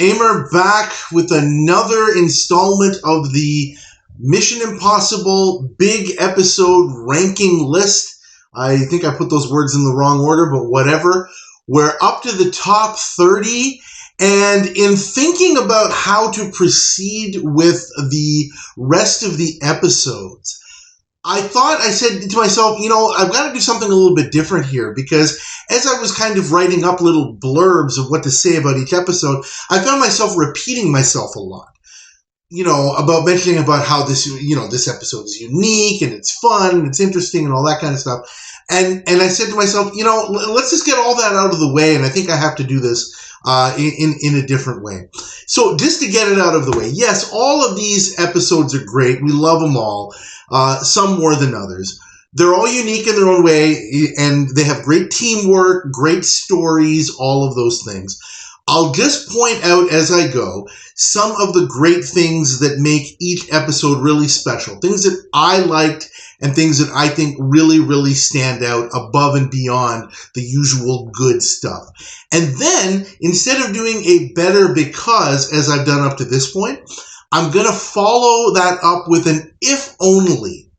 Aimer back with another installment of the Mission Impossible big episode ranking list. I think I put those words in the wrong order, but whatever. We're up to the top 30, and in thinking about how to proceed with the rest of the episodes, I said to myself, I've got to do something a little bit different here, because as I was kind of writing up little blurbs of what to say about each episode, I found myself repeating myself a lot. About mentioning about how this episode is unique and it's fun and it's interesting and all that kind of stuff. And I said to myself, let's just get all that out of the way. And I think I have to do this in a different way. So just to get it out of the way, yes, all of these episodes are great. We love them all, some more than others. They're all unique in their own way, and they have great teamwork, great stories, all of those things. I'll just point out as I go some of the great things that make each episode really special, things that I liked and things that I think really, really stand out above and beyond the usual good stuff. And then, instead of doing a better because, as I've done up to this point, I'm going to follow that up with an if only.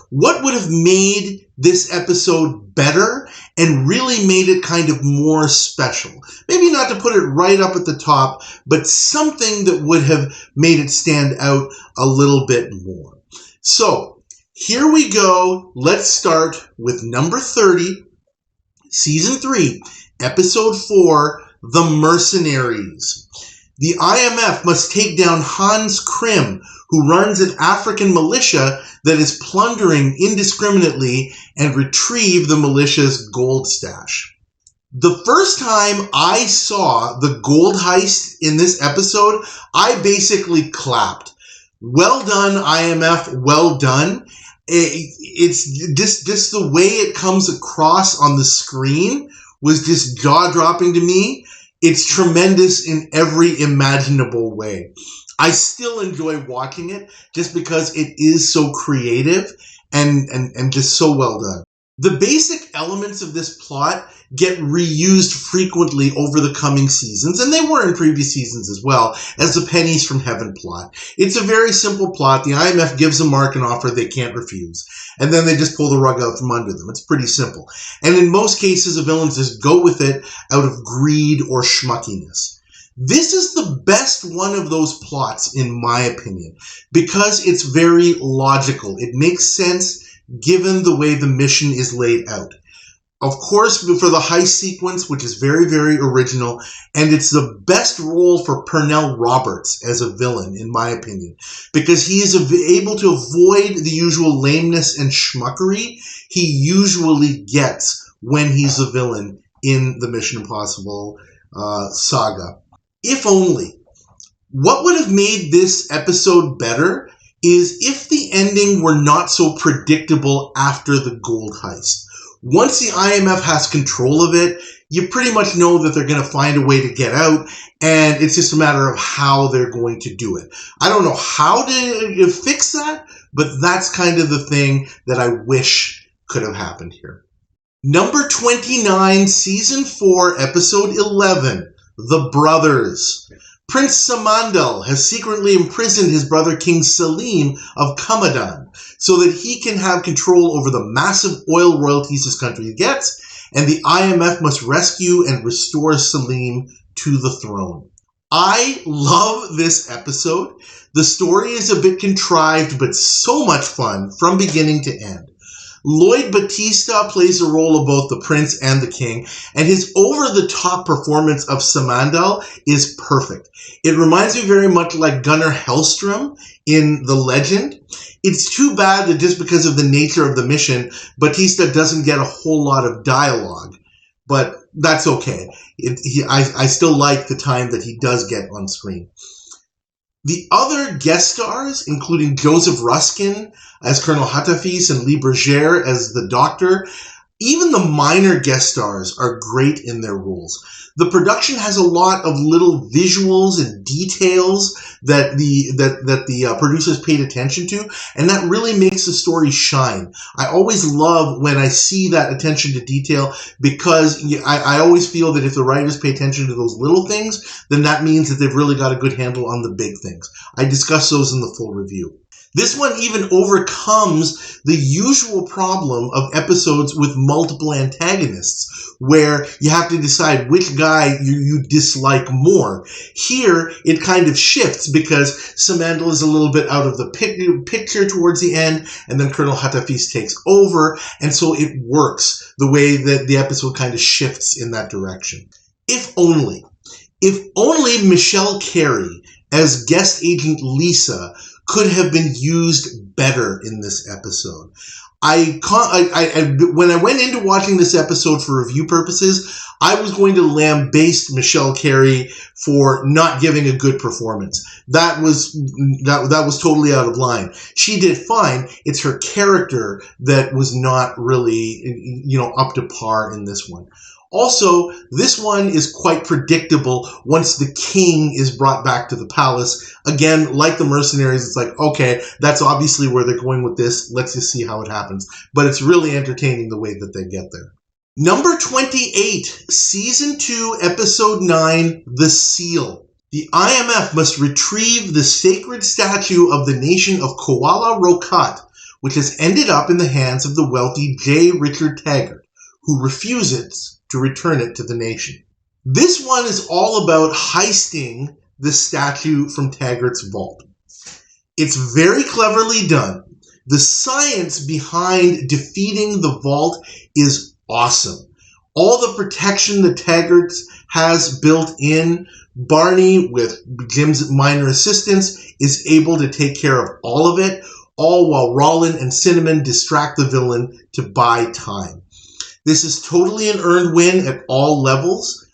What would have made this episode better and really made it kind of more special? Maybe not to put it right up at the top, but something that would have made it stand out a little bit more. So, here we go. Let's start with number 30, Season 3, Episode 4, The Mercenaries. The IMF must take down Hans Krim, who runs an African militia that is plundering indiscriminately, and retrieve the militia's gold stash. The first time I saw the gold heist in this episode, I basically clapped. Well done, IMF, well done. It's just the way it comes across on the screen was just jaw-dropping to me. It's tremendous in every imaginable way. I still enjoy watching it just because it is so creative and just so well done. The basic elements of this plot get reused frequently over the coming seasons, and they were in previous seasons as well, as the Pennies from Heaven plot. It's a very simple plot. The IMF gives a mark an offer they can't refuse, and then they just pull the rug out from under them. It's pretty simple. And in most cases, the villains just go with it out of greed or schmuckiness. This is the best one of those plots, in my opinion, because it's very logical. It makes sense given the way the mission is laid out. Of course, for the heist sequence, which is very, very original, and it's the best role for Pernell Roberts as a villain, in my opinion, because he is able to avoid the usual lameness and schmuckery he usually gets when he's a villain in the Mission Impossible saga. If only. What would have made this episode better is if the ending were not so predictable after the gold heist. Once the IMF has control of it, you pretty much know that they're going to find a way to get out, and it's just a matter of how they're going to do it. I don't know how to fix that, but that's kind of the thing that I wish could have happened here. Number 29, Season 4, Episode 11, The Brothers. Prince Samandal has secretly imprisoned his brother King Salim of Kamadan so that he can have control over the massive oil royalties his country gets, and the IMF must rescue and restore Salim to the throne. I love this episode. The story is a bit contrived, but so much fun from beginning to end. Lloyd Battista plays the role of both the prince and the king, and his over-the-top performance of Samandal is perfect. It reminds me very much like Gunnar Hellstrom in The Legend. It's too bad that just because of the nature of the mission, Battista doesn't get a whole lot of dialogue, but that's okay. I still like the time that he does get on screen. The other guest stars, including Joseph Ruskin as Colonel Hattafis and Lee Bergère as the Doctor, Even the minor guest stars are great in their roles. The production has a lot of little visuals and details that the producers paid attention to, and that really makes the story shine. I always love when I see that attention to detail, because I always feel that if the writers pay attention to those little things, then that means that they've really got a good handle on the big things. I discuss those in the full review. This one even overcomes the usual problem of episodes with multiple antagonists, where you have to decide which guy you dislike more. Here, it kind of shifts because Samandal is a little bit out of the picture towards the end, and then Colonel Hattafis takes over, and so it works the way that the episode kind of shifts in that direction. If only Michelle Carey as guest agent Lisa could have been used better in this episode. When I went into watching this episode for review purposes, I was going to lambaste Michelle Carey for not giving a good performance. That was totally out of line. She did fine. It's her character that was not really, up to par in this one. Also, this one is quite predictable once the king is brought back to the palace. Again, like the Mercenaries, it's like, okay, that's obviously where they're going with this. Let's just see how it happens. But it's really entertaining the way that they get there. Number 28, Season 2, Episode 9, The Seal. The IMF must retrieve the sacred statue of the nation of Kuala Rokat, which has ended up in the hands of the wealthy J. Richard Taggart, who refuses to return it to the nation. This one is all about heisting the statue from Taggart's vault. It's very cleverly done. The science behind defeating the vault is awesome. All the protection that Taggart has built in, Barney, with Jim's minor assistance, is able to take care of all of it, all while Rollin and Cinnamon distract the villain to buy time. This is totally an earned win at all levels.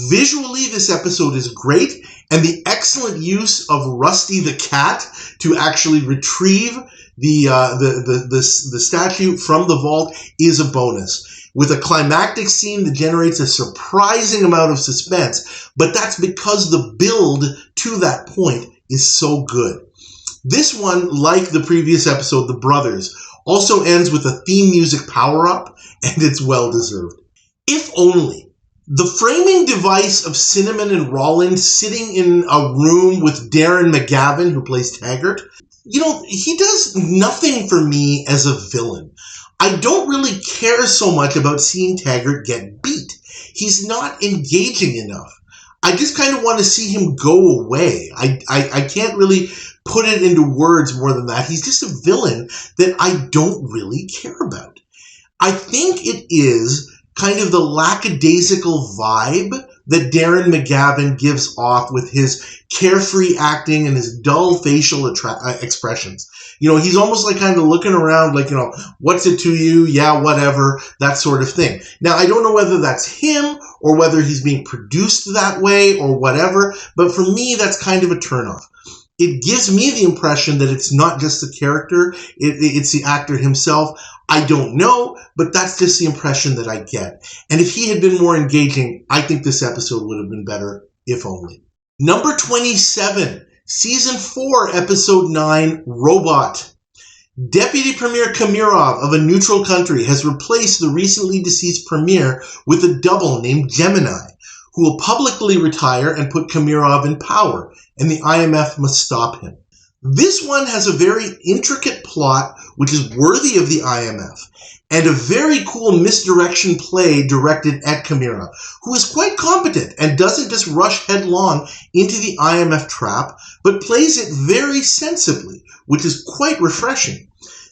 Visually, this episode is great, and the excellent use of Rusty the Cat to actually retrieve the statue from the vault is a bonus, with a climactic scene that generates a surprising amount of suspense, but that's because the build to that point is so good. This one, like the previous episode, The Brothers, also ends with a theme music power-up, and it's well-deserved. If only. The framing device of Cinnamon and Rollin sitting in a room with Darren McGavin, who plays Taggart, he does nothing for me as a villain. I don't really care so much about seeing Taggart get beat. He's not engaging enough. I just kind of want to see him go away. I can't really put it into words more than that. He's just a villain that I don't really care about. I think it is kind of the lackadaisical vibe that Darren McGavin gives off with his carefree acting and his dull facial expressions. He's almost like kind of looking around like, what's it to you? Yeah, whatever, that sort of thing. Now, I don't know whether that's him or whether he's being produced that way or whatever, but for me, that's kind of a turnoff. It gives me the impression that it's not just the character, it's the actor himself. I don't know, but that's just the impression that I get. And if he had been more engaging, I think this episode would have been better, if only. Number 27, Season 4, Episode 9, Robot. Deputy Premier Kamirov of a neutral country has replaced the recently deceased premier with a double named Gemini, who will publicly retire and put Kamirov in power, and the IMF must stop him. This one has a very intricate plot which is worthy of the IMF, and a very cool misdirection play directed at Kamirov, who is quite competent and doesn't just rush headlong into the IMF trap, but plays it very sensibly, which is quite refreshing.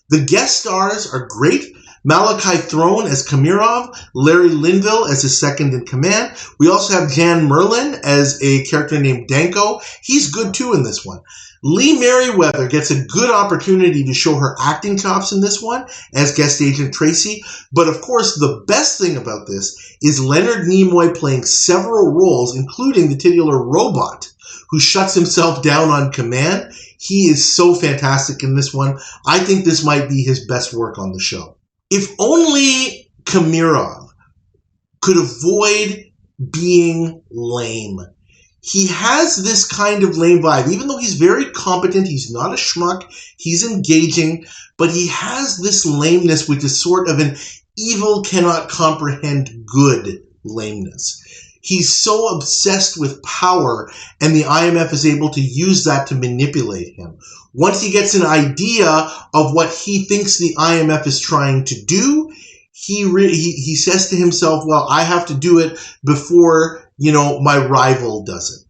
The guest stars are great. Malachi Throne as Kamirov, Larry Linville as his second-in-command. We also have Jan Merlin as a character named Danko. He's good, too, in this one. Lee Merriweather gets a good opportunity to show her acting chops in this one as guest agent Tracy. But, of course, the best thing about this is Leonard Nimoy playing several roles, including the titular robot, who shuts himself down on command. He is so fantastic in this one. I think this might be his best work on the show. If only Kamirov could avoid being lame. He has this kind of lame vibe. Even though he's very competent, he's not a schmuck, he's engaging, but he has this lameness, which is sort of an evil cannot comprehend good lameness. He's so obsessed with power, and the IMF is able to use that to manipulate him. Once he gets an idea of what he thinks the IMF is trying to do, he says to himself, well, I have to do it before, my rival does it.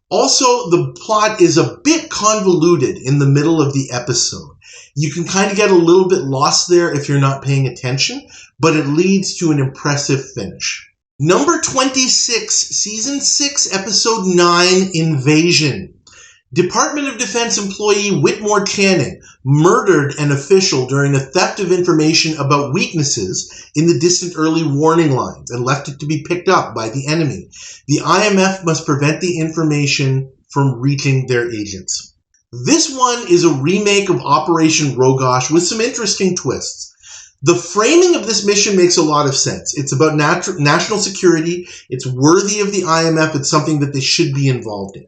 Also, the plot is a bit convoluted in the middle of the episode. You can kind of get a little bit lost there if you're not paying attention, but it leads to an impressive finish. Number 26, Season 6, Episode 9, Invasion. Department of Defense employee Whitmore Channing murdered an official during a theft of information about weaknesses in the distant early warning lines and left it to be picked up by the enemy. The IMF must prevent the information from reaching their agents. This one is a remake of Operation Rogosh with some interesting twists. The framing of this mission makes a lot of sense. It's about national security. It's worthy of the IMF. It's something that they should be involved in.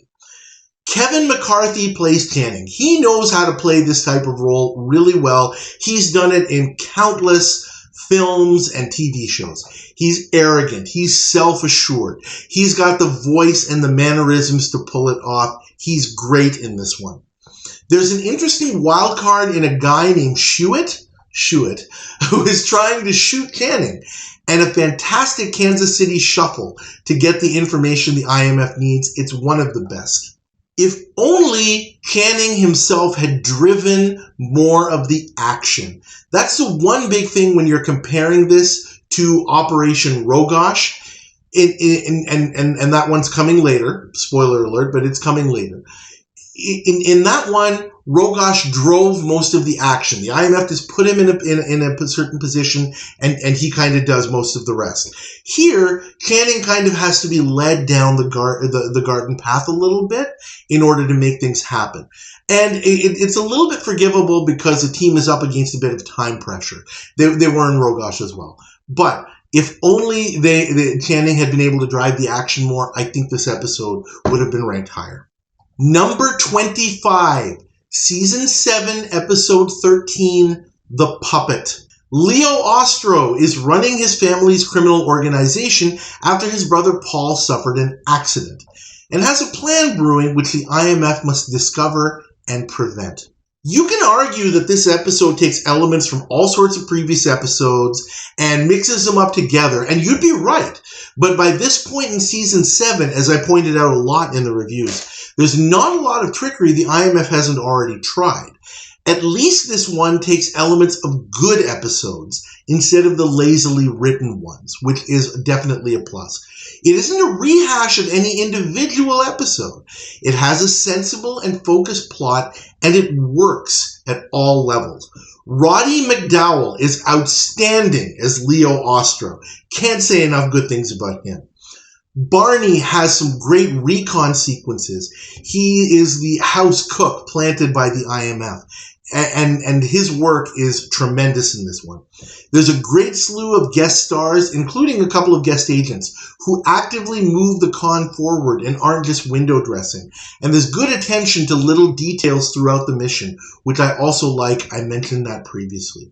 Kevin McCarthy plays Channing. He knows how to play this type of role really well. He's done it in countless films and TV shows. He's arrogant. He's self-assured. He's got the voice and the mannerisms to pull it off. He's great in this one. There's an interesting wild card in a guy named Shuett, who is trying to shoot Channing, and a fantastic Kansas City shuffle to get the information the IMF needs. It's one of the best. If only Channing himself had driven more of the action. That's the one big thing when you're comparing this to Operation Rogosh, and that one's coming later. Spoiler alert, but it's coming later. In that one, Rogosh drove most of the action. The IMF just put him in a certain position, and he kind of does most of the rest. Here, Channing kind of has to be led down the garden path a little bit in order to make things happen. And it's a little bit forgivable because the team is up against a bit of time pressure. They were in Rogosh as well. But if only Channing had been able to drive the action more, I think this episode would have been ranked higher. Number 25, Season 7, Episode 13, The Puppet. Leo Ostro is running his family's criminal organization after his brother Paul suffered an accident, and has a plan brewing which the IMF must discover and prevent. You can argue that this episode takes elements from all sorts of previous episodes and mixes them up together, and you'd be right. But by this point in Season 7, as I pointed out a lot in the reviews, there's not a lot of trickery the IMF hasn't already tried. At least this one takes elements of good episodes instead of the lazily written ones, which is definitely a plus. It isn't a rehash of any individual episode. It has a sensible and focused plot, and it works at all levels. Roddy McDowell is outstanding as Leo Ostro. Can't say enough good things about him. Barney has some great recon sequences. He is the house cook planted by the IMF. And his work is tremendous in this one. There's a great slew of guest stars, including a couple of guest agents, who actively move the con forward and aren't just window dressing. And there's good attention to little details throughout the mission, which I also like. I mentioned that previously.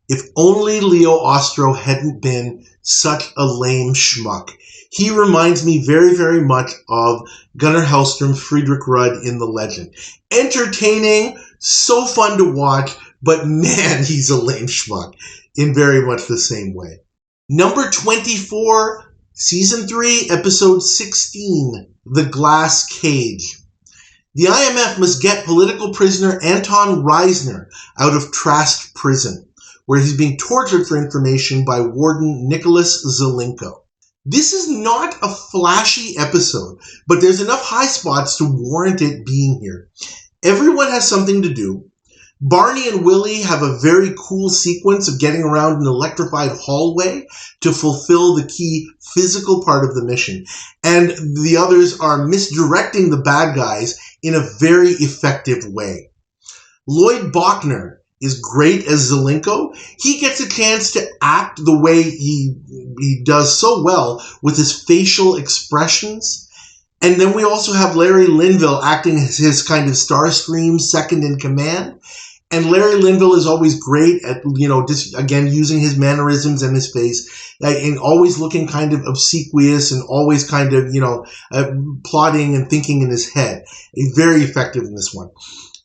If only Leo Ostro hadn't been such a lame schmuck. He reminds me very, very much of Gunnar Hellstrom's Friedrich Rudd in The Legend. Entertaining, so fun to watch, but man, he's a lame schmuck in very much the same way. Number 24, Season 3, Episode 16, The Glass Cage. The IMF must get political prisoner Anton Reisner out of Trask prison, where he's being tortured for information by Warden Nicholas Zelenko. This is not a flashy episode, but there's enough high spots to warrant it being here. Everyone has something to do. Barney and Willie have a very cool sequence of getting around an electrified hallway to fulfill the key physical part of the mission. And the others are misdirecting the bad guys in a very effective way. Lloyd Bachner is great as Zelenko. He gets a chance to act the way he does so well with his facial expressions. And then we also have Larry Linville acting as his kind of Starscream second in command. And Larry Linville is always great at, just, again, using his mannerisms and his face, and always looking kind of obsequious and always kind of, plotting and thinking in his head. Very effective in this one.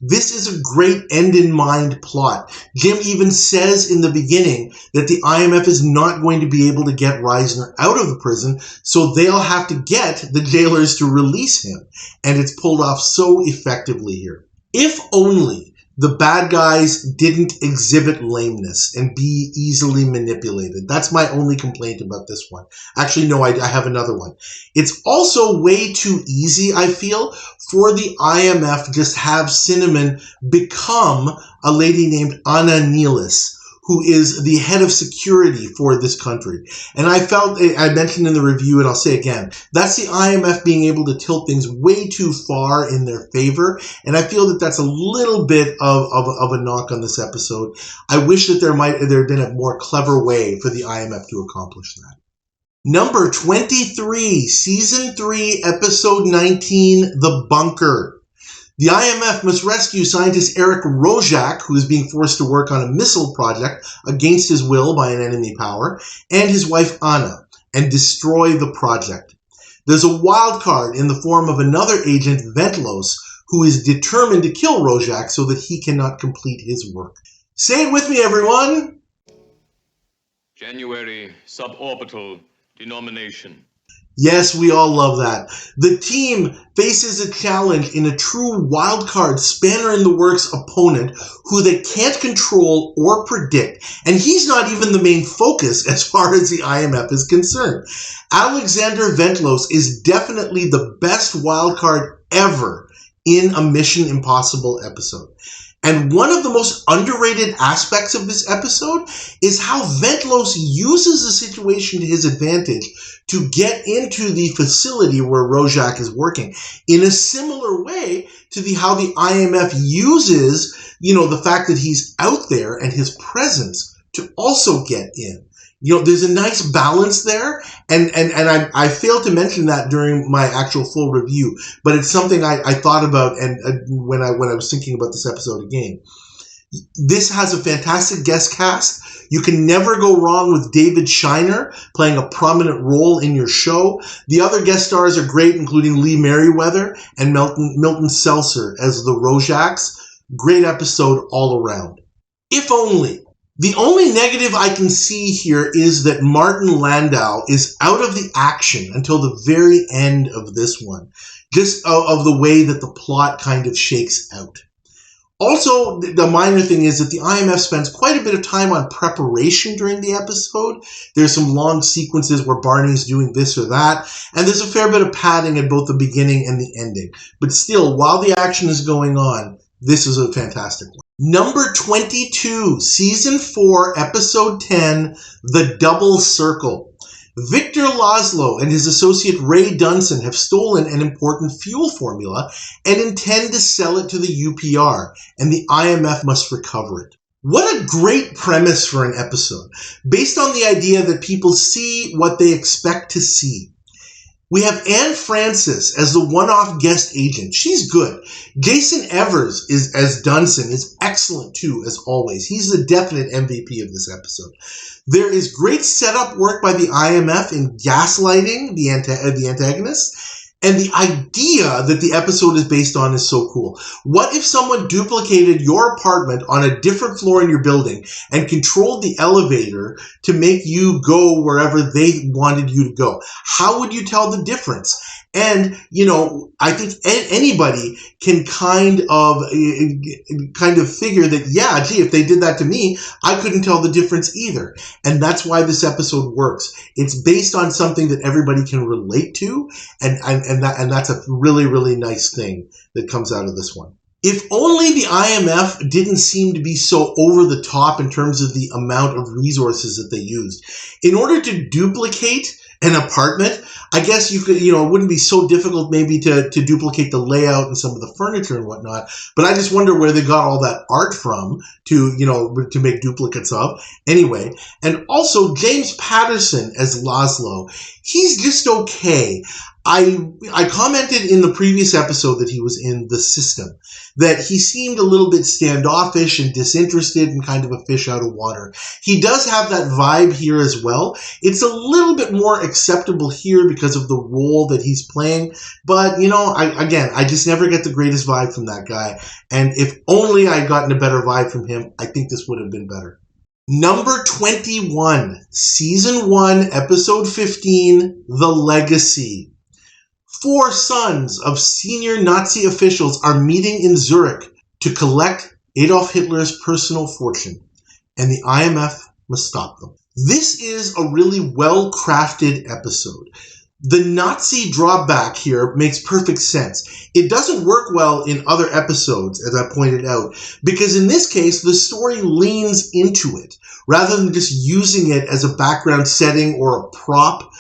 This is a great end-in-mind plot. Jim even says in the beginning that the IMF is not going to be able to get Reisner out of the prison, so they'll have to get the jailers to release him. And it's pulled off so effectively here. If only the bad guys didn't exhibit lameness and be easily manipulated. That's my only complaint about this one. Actually, no, I have another one. It's also way too easy, I feel, for the IMF just have Cinnamon become a lady named Anna Nealis, who is the head of security for this country. And I mentioned in the review, and I'll say again, that's the IMF being able to tilt things way too far in their favor. And I feel that that's a little bit of a knock on this episode. I wish that there had been a more clever way for the IMF to accomplish that. Number 23, Season 3, Episode 19, The Bunker. The IMF must rescue scientist Eric Rojak, who is being forced to work on a missile project against his will by an enemy power, and his wife Anna, and destroy the project. There's a wild card in the form of another agent, Ventlos, who is determined to kill Rojak so that he cannot complete his work. Say it with me, everyone! January suborbital denomination. Yes, we all love that. The team faces a challenge in a true wildcard, spanner-in-the-works opponent who they can't control or predict, and he's not even the main focus as far as the IMF is concerned. Alexander Ventlos is definitely the best wildcard ever in a Mission Impossible episode. And one of the most underrated aspects of this episode is how Ventlos uses the situation to his advantage to get into the facility where Rojak is working in a similar way to how the IMF uses, the fact that he's out there and his presence to also get in. There's a nice balance there, and I failed to mention that during my actual full review, but it's something I thought about and when I was thinking about this episode again. This has a fantastic guest cast. You can never go wrong with David Shiner playing a prominent role in your show. The other guest stars are great, including Lee Merriweather and Milton Seltzer as the Rojaks. Great episode all around. If only. The only negative I can see here is that Martin Landau is out of the action until the very end of this one, just of the way that the plot kind of shakes out. Also, the minor thing is that the IMF spends quite a bit of time on preparation during the episode. There's some long sequences where Barney's doing this or that, and there's a fair bit of padding at both the beginning and the ending. But still, while the action is going on, this is a fantastic one. Number 22, Season 4, Episode 10, The Double Circle. Victor Laszlo and his associate Ray Dunson have stolen an important fuel formula and intend to sell it to the UPR, and the IMF must recover it. What a great premise for an episode, based on the idea that people see what they expect to see. We have Anne Francis as the one-off guest agent. She's good. Jason Evers as Dunson is excellent too, as always. He's the definite MVP of this episode. There is great setup work by the IMF in gaslighting the antagonists. And the idea that the episode is based on is so cool. What if someone duplicated your apartment on a different floor in your building and controlled the elevator to make you go wherever they wanted you to go? How would you tell the difference? And, I think anybody can kind of figure that, yeah, gee, if they did that to me, I couldn't tell the difference either. And that's why this episode works. It's based on something that everybody can relate to, and that's a really, really nice thing that comes out of this one. If only the IMF didn't seem to be so over the top in terms of the amount of resources that they used. In order to duplicate an apartment. I guess you could, it wouldn't be so difficult maybe to duplicate the layout and some of the furniture and whatnot. But I just wonder where they got all that art from to make duplicates of. Anyway, and also James Patterson as Laszlo. He's just okay. I commented in the previous episode that he was in The System, that he seemed a little bit standoffish and disinterested and kind of a fish out of water. He does have that vibe here as well. It's a little bit more acceptable here because of the role that he's playing. But, I just never get the greatest vibe from that guy. And if only I'd gotten a better vibe from him, I think this would have been better. Number 21, Season 1, Episode 15, The Legacy. 4 sons of senior Nazi officials are meeting in Zurich to collect Adolf Hitler's personal fortune, and the IMF must stop them. This is a really well-crafted episode. The Nazi drawback here makes perfect sense. It doesn't work well in other episodes, as I pointed out, because in this case, the story leans into it, rather than just using it as a background setting or a prop,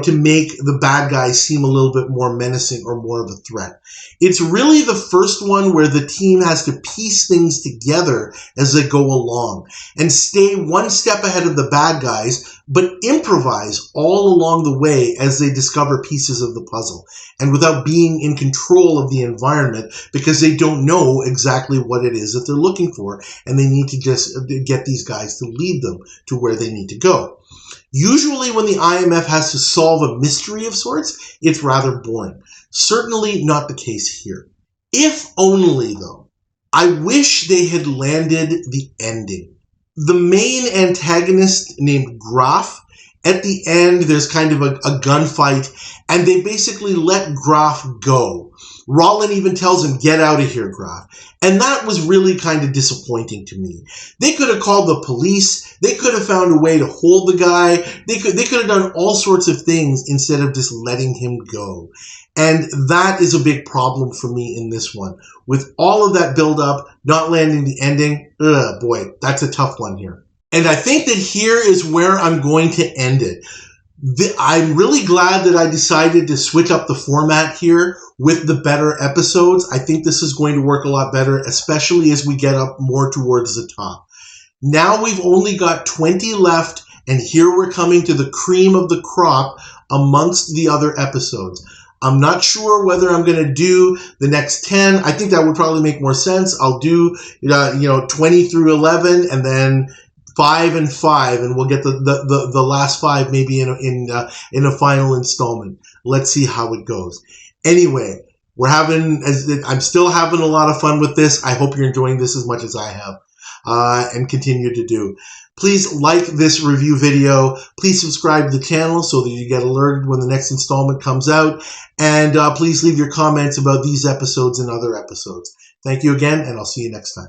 to make the bad guys seem a little bit more menacing or more of a threat. It's really the first one where the team has to piece things together as they go along and stay one step ahead of the bad guys, but improvise all along the way as they discover pieces of the puzzle, and without being in control of the environment because they don't know exactly what it is that they're looking for, and they need to just get these guys to lead them to where they need to go. Usually when the IMF has to solve a mystery of sorts, it's rather boring. Certainly not the case here. If only, though, I wish they had landed the ending. The main antagonist named Graf, at the end there's kind of a gunfight, and they basically let Graf go. Rollin even tells him, "Get out of here, Graf." And that was really kind of disappointing to me. They could have called the police. They could have found a way to hold the guy. They could have done all sorts of things instead of just letting him go. And that is a big problem for me in this one. With all of that build-up, not landing the ending, boy, that's a tough one here. And I think that here is where I'm going to end it. I'm really glad that I decided to switch up the format here with the better episodes. I think this is going to work a lot better, especially as we get up more towards the top. Now we've only got 20 left, and here we're coming to the cream of the crop amongst the other episodes. I'm not sure whether I'm going to do the next 10. I think that would probably make more sense. I'll do 20 through 11, and then 5 and 5, and we'll get the last 5 maybe in a final installment. Let's see how it goes. Anyway, I'm still having a lot of fun with this. I hope you're enjoying this as much as I have, and continue to do. Please like this review video. Please subscribe to the channel so that you get alerted when the next installment comes out. And please leave your comments about these episodes and other episodes. Thank you again, and I'll see you next time.